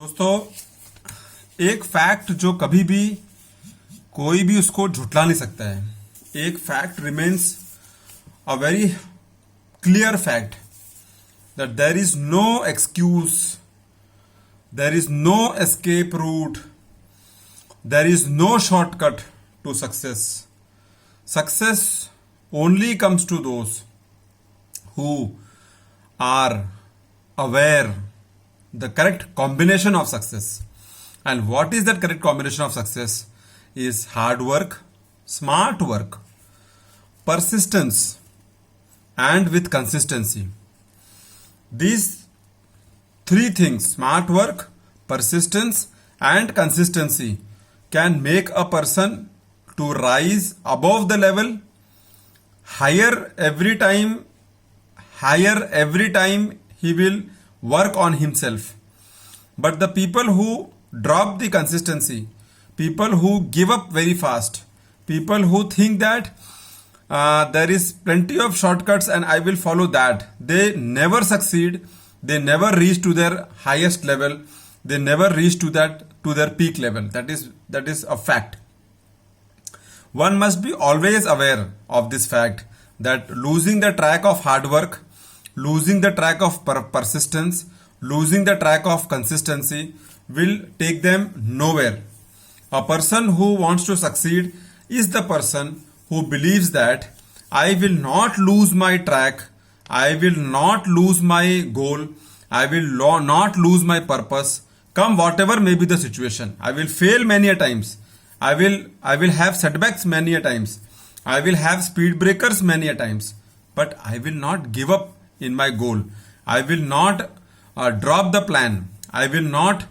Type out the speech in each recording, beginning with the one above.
दोस्तों, एक फैक्ट जो कभी भी कोई भी उसको झुठला नहीं सकता है. एक fact remains a very clear fact that there is no excuse, there is no escape route, there is no shortcut to success. Success only comes to those who are aware the correct combination of success. And what is that correct combination of success? Is hard work, smart work, persistence, and with consistency. These three things, smart work, persistence, and consistency, can make a person to rise above the level, higher every time he will work on himself. But the people who drop the consistency, people who give up very fast, people who think that there is plenty of shortcuts and I will follow that, they never succeed. They never reach to their highest level. They never reach to their peak level. That is a fact. One must be always aware of this fact that losing the track of hard work, losing the track of persistence, losing the track of consistency will take them nowhere. A person who wants to succeed is the person who believes that I will not lose my track, I will not lose my goal, I will not lose my purpose, come whatever may be the situation. I will fail many a times. I will have setbacks many a times. I will have speed breakers many a times. But I will not give up in my goal. I will not drop the plan. I will not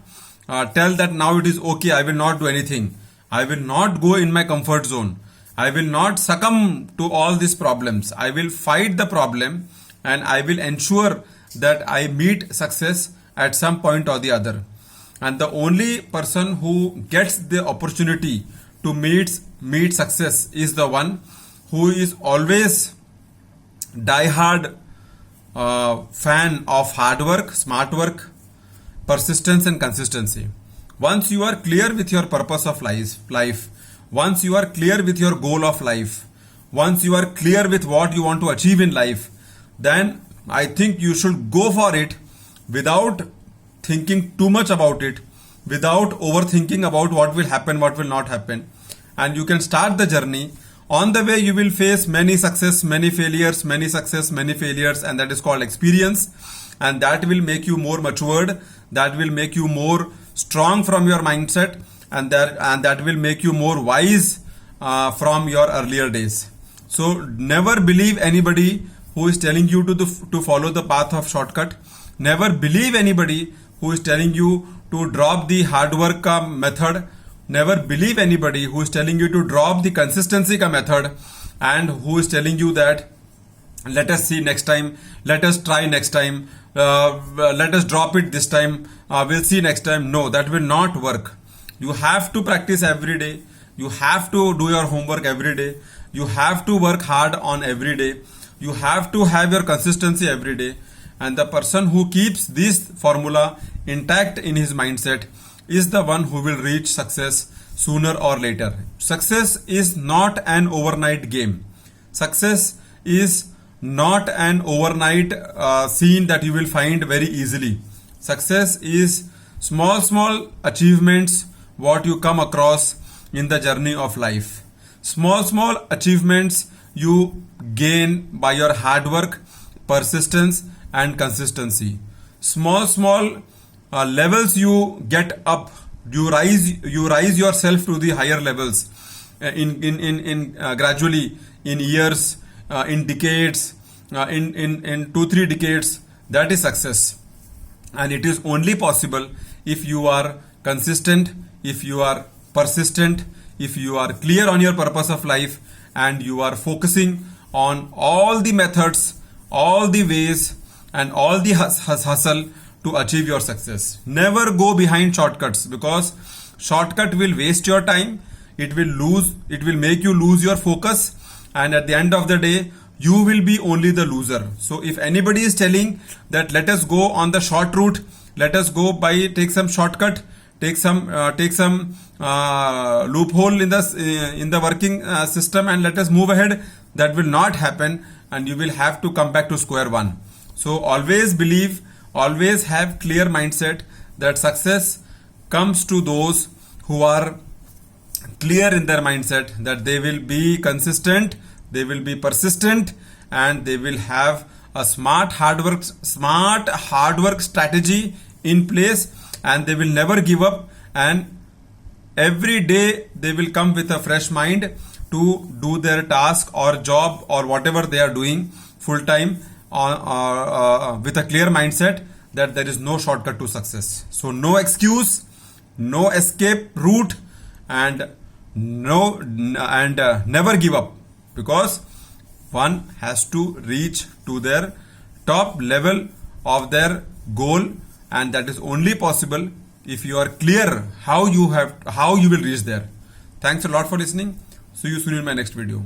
tell that now it is okay, I will not do anything. I will not go in my comfort zone. I will not succumb to all these problems. I will fight the problem and I will ensure that I meet success at some point or the other. And the only person who gets the opportunity to meet success is the one who is always die-hard fan of hard work, smart work, persistence and consistency. Once you are clear with your purpose of life, once you are clear with your goal of life, once you are clear with what you want to achieve in life, then I think you should go for it without thinking too much about it, without overthinking about what will happen, what will not happen. And you can start the journey. On the way, you will face many success, many failures, many success, many failures, and that is called experience. And that will make you more matured. That will make you more strong from your mindset, and that will make you more wise from your earlier days. So never believe anybody who is telling you to follow the path of shortcut. Never believe anybody who is telling you to drop the hard work method. Never believe anybody who is telling you to drop the consistency method and who is telling you that let us see next time, let us try next time, let us drop it this time, we'll see next time. No, that will not work. You have to practice every day. You have to do your homework every day. You have to work hard on every day. You have to have your consistency every day. And the person who keeps this formula intact in his mindset is the one who will reach success sooner or later. Success is not an overnight game. Success is not an overnight scene that you will find very easily. Success is small achievements what you come across in the journey of life. Small achievements you gain by your hard work, persistence and consistency. Small levels you get up. You rise yourself to the higher levels in gradually, in years, in decades, in 2-3 decades. That is success, and it is only possible if you are consistent, if you are persistent, if you are clear on your purpose of life, and you are focusing on all the methods, all the ways, and all the hustle to achieve your success. Never go behind shortcuts, because shortcut will waste your time. It will make you lose your focus, and at the end of the day you will be only the loser. So if anybody is telling that let us go on the short route, let us go by take some shortcut, take some loophole in the working system, and let us move ahead. That will not happen, and you will have to come back to square one. So always believe, always have clear mindset that success comes to those who are clear in their mindset, that they will be consistent, they will be persistent, and they will have a smart hard work strategy in place, and they will never give up, and every day they will come with a fresh mind to do their task or job or whatever they are doing full time with a clear mindset that there is no shortcut to success. So no excuse, no escape route, and never give up, because one has to reach to their top level of their goal, and that is only possible if you are clear how you will reach there. Thanks a lot for listening. See you soon in my next video.